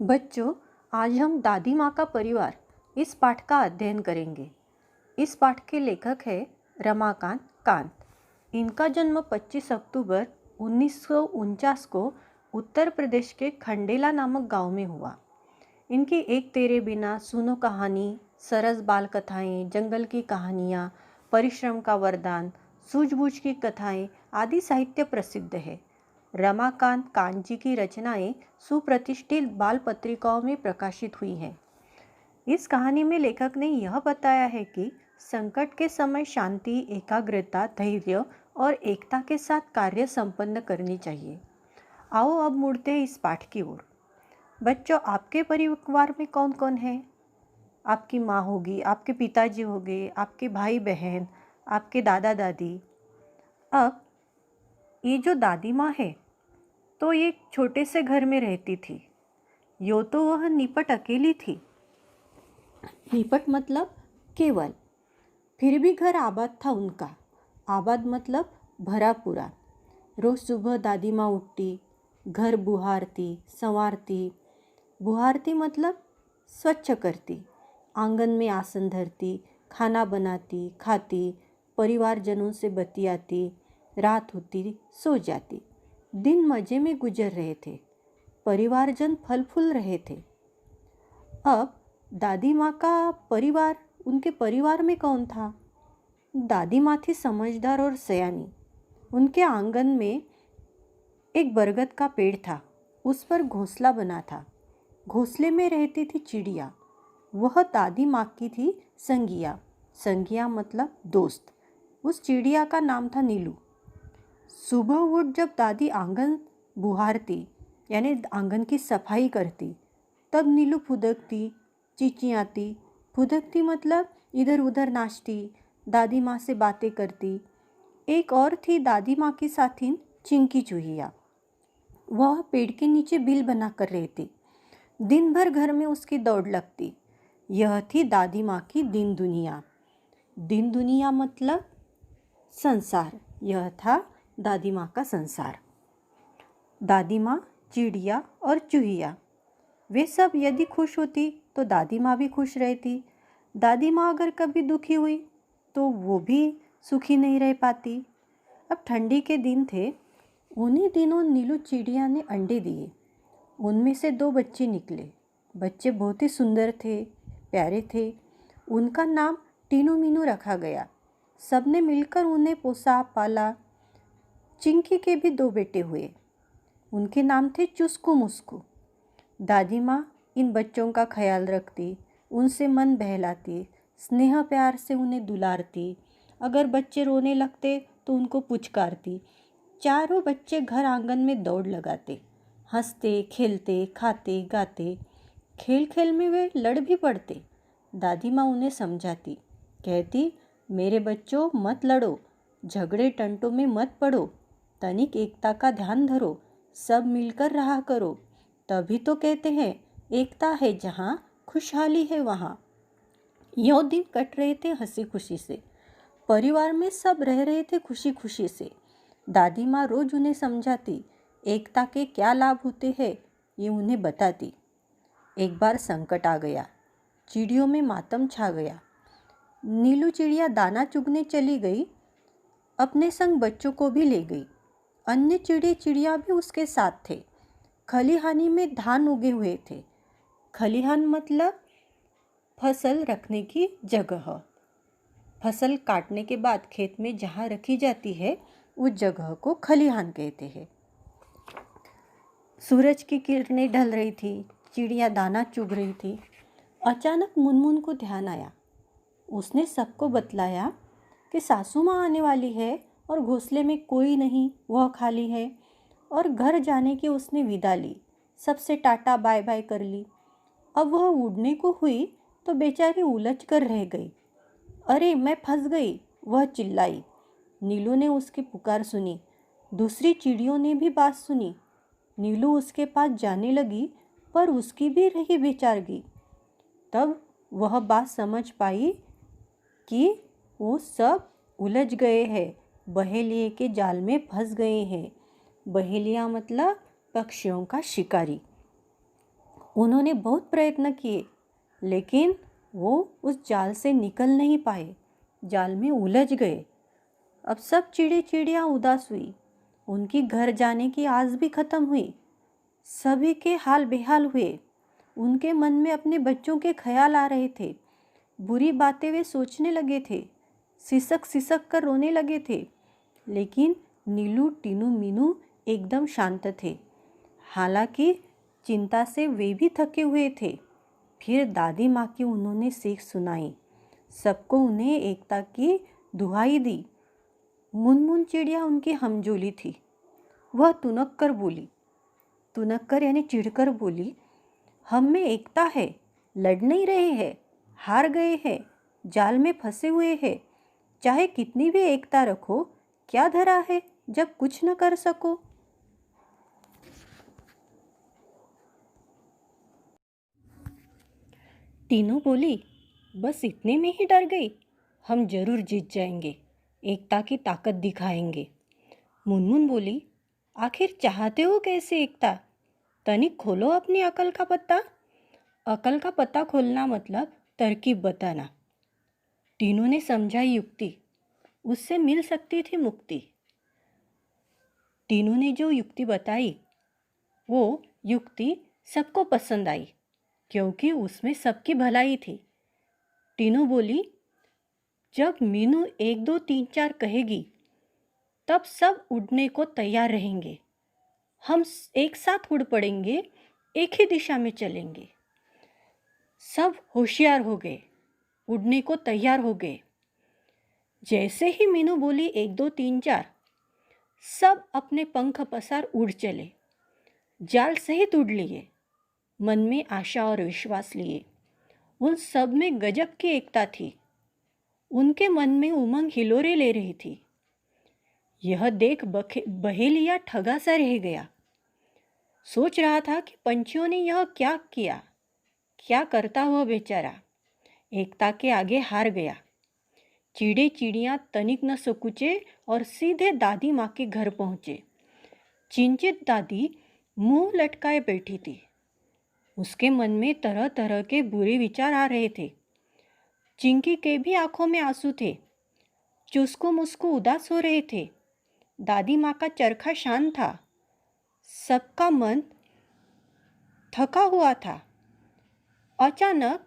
बच्चों, आज हम दादी माँ का परिवार इस पाठ का अध्ययन करेंगे। इस पाठ के लेखक है रमाकांत कांत। इनका जन्म 25 अक्टूबर 1949 को उत्तर प्रदेश के खंडेला नामक गांव में हुआ। इनकी एक तेरे बिना, सुनो कहानी, सरस बाल कथाएं, जंगल की कहानियाँ, परिश्रम का वरदान, सूझबूझ की कथाएं आदि साहित्य प्रसिद्ध है। रमाकांत कांत जी की रचनाएं सुप्रतिष्ठित बाल पत्रिकाओं में प्रकाशित हुई हैं। इस कहानी में लेखक ने यह बताया है कि संकट के समय शांति, एकाग्रता, धैर्य और एकता के साथ कार्य संपन्न करनी चाहिए। आओ अब मुड़ते हैं इस पाठ की ओर। बच्चों, आपके परिवार में कौन कौन है? आपकी माँ होगी, आपके पिताजी होंगे, आपके भाई बहन, आपके दादा दादी। अब ये जो दादी माँ है तो ये एक छोटे से घर में रहती थी। यो तो वह निपट अकेली थी। निपट मतलब केवल। फिर भी घर आबाद था उनका। आबाद मतलब भरा पूरा। रोज सुबह दादी माँ उठती, घर बुहारती, संवारती। बुहारती मतलब स्वच्छ करती, आंगन में आसन धरती, खाना बनाती, खाती, परिवारजनों से बतियाती। रात होती सो जाती। दिन मज़े में गुजर रहे थे। परिवारजन फल फूल रहे थे। अब दादी माँ का परिवार, उनके परिवार में कौन था? दादी माँ थी समझदार और सयानी। उनके आंगन में एक बरगद का पेड़ था। उस पर घोंसला बना था। घोंसले में रहती थी चिड़िया। वह दादी माँ की थी संगिया। संगिया मतलब दोस्त। उस चिड़िया का नाम था नीलू। सुबह उठ जब दादी आंगन बुहारती, यानी आंगन की सफाई करती, तब नीलू फुदकती, चिचियाती। फुदकती मतलब इधर उधर नाचती, दादी माँ से बातें करती। एक और थी दादी माँ की साथिन, चिंकी चूहिया। वह पेड़ के नीचे बिल बनाकर रहती। दिन भर घर में उसकी दौड़ लगती। यह थी दादी माँ की दिन दुनिया। दिन दुनिया मतलब संसार। यह था दादी माँ का संसार। दादी माँ, चिड़िया और चूहिया, वे सब यदि खुश होती तो दादी माँ भी खुश रहती। दादी माँ अगर कभी दुखी हुई तो वो भी सुखी नहीं रह पाती। अब ठंडी के दिन थे। उन्हीं दिनों नीलू चिड़िया ने अंडे दिए। उनमें से 2 बच्चे निकले। बच्चे बहुत ही सुंदर थे, प्यारे थे। उनका नाम टीनू मीनू रखा गया। सबने मिलकर उन्हें पोसा पाला। चिंकी के भी 2 बेटे हुए। उनके नाम थे चुस्कू मुस्कू। दादी माँ इन बच्चों का ख्याल रखती, उनसे मन बहलाती, स्नेह प्यार से उन्हें दुलारती। अगर बच्चे रोने लगते तो उनको पुचकारती। चारों बच्चे घर आंगन में दौड़ लगाते, हंसते, खेलते, खाते, गाते। खेल खेल में वे लड़ भी पड़ते। दादी माँ उन्हें समझाती, कहती, मेरे बच्चों मत लड़ो, झगड़े टंटों में मत पड़ो, तनिक एकता का ध्यान धरो, सब मिलकर रहा करो। तभी तो कहते हैं एकता है जहाँ, खुशहाली है वहाँ। यों दिन कट रहे थे हंसी खुशी से। परिवार में सब रह रहे थे खुशी खुशी से। दादी माँ रोज उन्हें समझाती, एकता के क्या लाभ होते हैं ये उन्हें बताती। एक बार संकट आ गया। चिड़ियों में मातम छा गया। नीलू चिड़िया दाना चुगने चली गई। अपने संग बच्चों को भी ले गई। अन्य चिड़िया भी उसके साथ थे। खलिहानी में धान उगे हुए थे। खलिहान मतलब फसल रखने की जगह। फसल काटने के बाद खेत में जहाँ रखी जाती है उस जगह को खलिहान कहते हैं। सूरज की किरणें ढल रही थी। चिड़िया दाना चुग रही थी। अचानक मुनमुन को ध्यान आया। उसने सबको बतलाया कि सासू माँ आने वाली है और घोंसले में कोई नहीं, वह खाली है। और घर जाने की उसने विदा ली। सबसे टाटा बाय बाय कर ली। अब वह उड़ने को हुई तो बेचारी उलझ कर रह गई। अरे मैं फंस गई, वह चिल्लाई। नीलू ने उसकी पुकार सुनी। दूसरी चिड़ियों ने भी बात सुनी। नीलू उसके पास जाने लगी पर उसकी भी रही बेचारगी। तब वह बात समझ पाई कि वो सब उलझ गए हैं, बहेलिए के जाल में फंस गए हैं। बहेलिया मतलब पक्षियों का शिकारी। उन्होंने बहुत प्रयत्न किए, लेकिन वो उस जाल से निकल नहीं पाए, जाल में उलझ गए। अब सब चिड़ी चिड़िया उदास हुई, उनकी घर जाने की आस भी खत्म हुई। सभी के हाल बेहाल हुए। उनके मन में अपने बच्चों के ख्याल आ रहे थे, बुरी बातें वे सोचने लगे थे, सिसक सिसक कर रोने लगे थे। लेकिन नीलू, टीनू, मीनू एकदम शांत थे। हालांकि चिंता से वे भी थके हुए थे। फिर दादी माँ की उन्होंने सीख सुनाई, सबको उन्हें एकता की दुहाई दी। मुनमुन चिड़िया उनकी हमजोली थी। वह तुनक कर बोली, तुनक कर यानी चिढ़कर बोली, हम में एकता है, लड़ नहीं रहे हैं, हार गए हैं, जाल में फंसे हुए हैं। चाहे कितनी भी एकता रखो, क्या धरा है जब कुछ न कर सको। टीनू बोली, बस इतने में ही डर गई, हम जरूर जीत जाएंगे, एकता की ताकत दिखाएंगे। मुनमुन बोली, आखिर चाहते हो कैसे एकता? तनिक खोलो अपनी अकल का पत्ता। अकल का पत्ता खोलना मतलब तरकीब बताना। टीनू ने समझाई युक्ति, उससे मिल सकती थी मुक्ति। टीनू ने जो युक्ति बताई वो युक्ति सबको पसंद आई, क्योंकि उसमें सबकी भलाई थी। टीनू बोली, जब मीनू 1 2 3 4 कहेगी तब सब उड़ने को तैयार रहेंगे। हम एक साथ उड़ पड़ेंगे, एक ही दिशा में चलेंगे। सब होशियार हो गए, उड़ने को तैयार हो गए। जैसे ही मीनू बोली 1 2 3 4, सब अपने पंख पसार उड़ चले, जाल सहित उड़ लिए, मन में आशा और विश्वास लिए। उन सब में गजब की एकता थी। उनके मन में उमंग हिलोरे ले रही थी। यह देख बहेलिया ठगा सा रह गया। सोच रहा था कि पंछियों ने यह क्या किया, क्या करता हुआ बेचारा एकता के आगे हार गया। चिड़े चिड़ियाँ तनिक न सकुचे और सीधे दादी माँ के घर पहुँचे। चिंचित दादी मुंह लटकाए बैठी थी। उसके मन में तरह तरह के बुरे विचार आ रहे थे। चिंकी के भी आंखों में आंसू थे। चुस्को मुस्को उदास हो रहे थे। दादी माँ का चरखा शांत था। सबका मन थका हुआ था। अचानक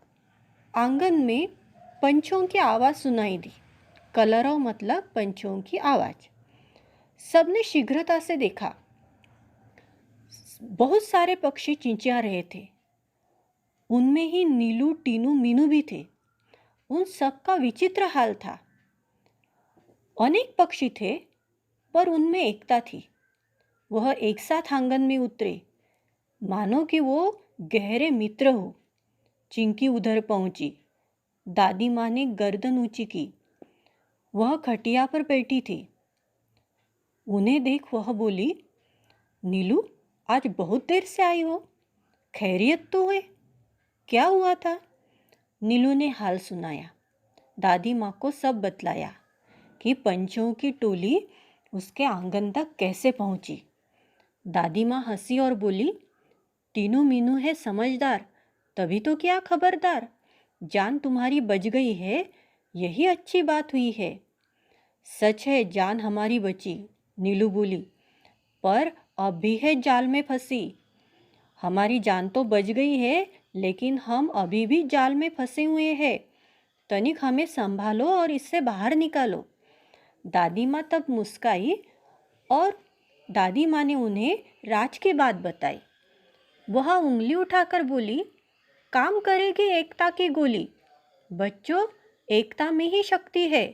आंगन में पंछियों की आवाज़ सुनाई दी। कलरव मतलब पंछियों की आवाज़। सबने शीघ्रता से देखा। बहुत सारे पक्षी चिंचिया रहे थे। उनमें ही नीलू, टीनू, मीनू भी थे। उन सबका विचित्र हाल था। अनेक पक्षी थे, पर उनमें एकता थी। वह एक साथ आंगन में उतरे, मानो कि वो गहरे मित्र हो। चिंकी उधर पहुंची। दादी माँ ने गर्दन ऊंची की। वह खटिया पर बैठी थी। उन्हें देख वह बोली, नीलू, आज बहुत देर से आई हो, खैरियत तो है? क्या हुआ था? नीलू ने हाल सुनाया। दादी माँ को सब बतलाया कि पंछियों की टोली उसके आंगन तक कैसे पहुंची। दादी माँ हंसी और बोली, टीनू मीनू है समझदार, तभी तो क्या खबरदार। जान तुम्हारी बच गई है, यही अच्छी बात हुई है। सच है, जान हमारी बची, नीलू बोली, पर अब भी है जाल में फंसी। हमारी जान तो बच गई है, लेकिन हम अभी भी जाल में फंसे हुए हैं। तनिक हमें संभालो और इससे बाहर निकालो। दादी माँ तब मुस्काई और दादी माँ ने उन्हें राज की बात बताई। वह उंगली उठाकर बोली, काम करेगी एकता की गोली। बच्चों, एकता में ही शक्ति है,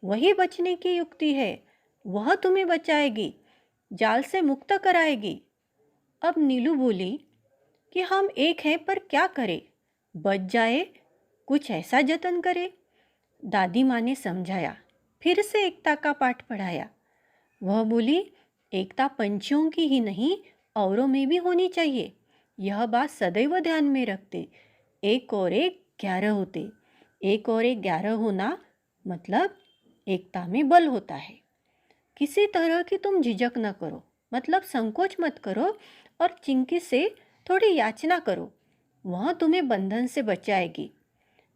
वही बचने की युक्ति है। वह तुम्हें बचाएगी, जाल से मुक्त कराएगी। अब नीलू बोली कि हम एक हैं, पर क्या करें? बच जाए, कुछ ऐसा जतन करे। दादी माँ ने समझाया, फिर से एकता का पाठ पढ़ाया। वह बोली, एकता पंछियों की ही नहीं, औरों में भी होनी चाहिए। यह बात सदैव ध्यान में रखते। 1 और 1 11 होते। 1 और 1 11 होना मतलब एकता में बल होता है। किसी तरह की तुम झिझक न करो, मतलब संकोच मत करो और चिंकी से थोड़ी याचना करो। वह तुम्हें बंधन से बचाएगी,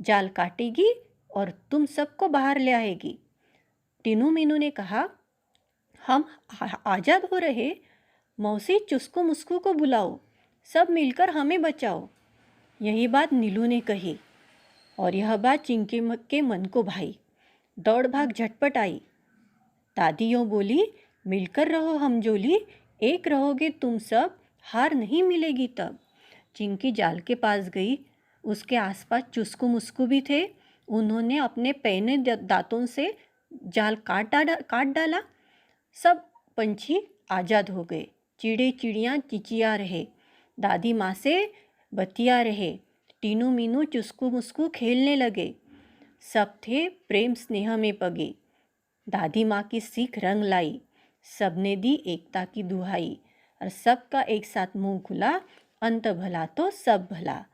जाल काटेगी और तुम सबको बाहर ले आएगी। टीनू मीनू ने कहा, हम आज़ाद हो रहे। मौसी चुस्कू मुस्कू को बुलाओ, सब मिलकर हमें बचाओ। यही बात नीलू ने कही और यह बात चिंकी के मन को भाई। दौड़ भाग झटपट आई। दादी यूँ बोली, मिलकर रहो हमजोली, एक रहोगे तुम सब, हार नहीं मिलेगी तब। चिंकी जाल के पास गई। उसके आसपास चुस्कू मुस्कू भी थे। उन्होंने अपने पैने दांतों से जाल काट डाला। सब पंछी आज़ाद हो गए। चिड़े चिड़ियाँ चिचिया रहे, दादी माँ से बतिया रहे। टीनू मीनू चुस्कू मुस्कू खेलने लगे। सब थे प्रेम स्नेह में पगे। दादी माँ की सीख रंग लाई। सबने दी एकता की दुहाई और सबका एक साथ मुंह खुला, अंत भला तो सब भला।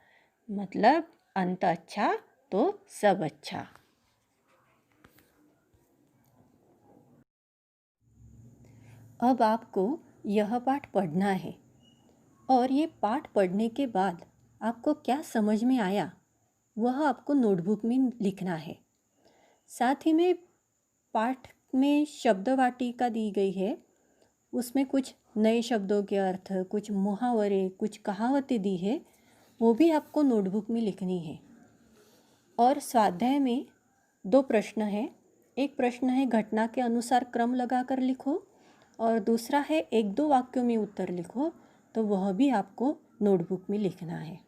मतलब अंत अच्छा तो सब अच्छा। अब आपको यह पाठ पढ़ना है और ये पाठ पढ़ने के बाद आपको क्या समझ में आया वह आपको नोटबुक में लिखना है। साथ ही में पाठ में शब्द वाटिका दी गई है, उसमें कुछ नए शब्दों के अर्थ, कुछ मुहावरे, कुछ कहावतें दी है, वो भी आपको नोटबुक में लिखनी है। और स्वाध्याय में 2 प्रश्न हैं। एक प्रश्न है घटना के अनुसार क्रम लगाकर लिखो और दूसरा है 1-2 वाक्यों में उत्तर लिखो, तो वह भी आपको नोटबुक में लिखना है।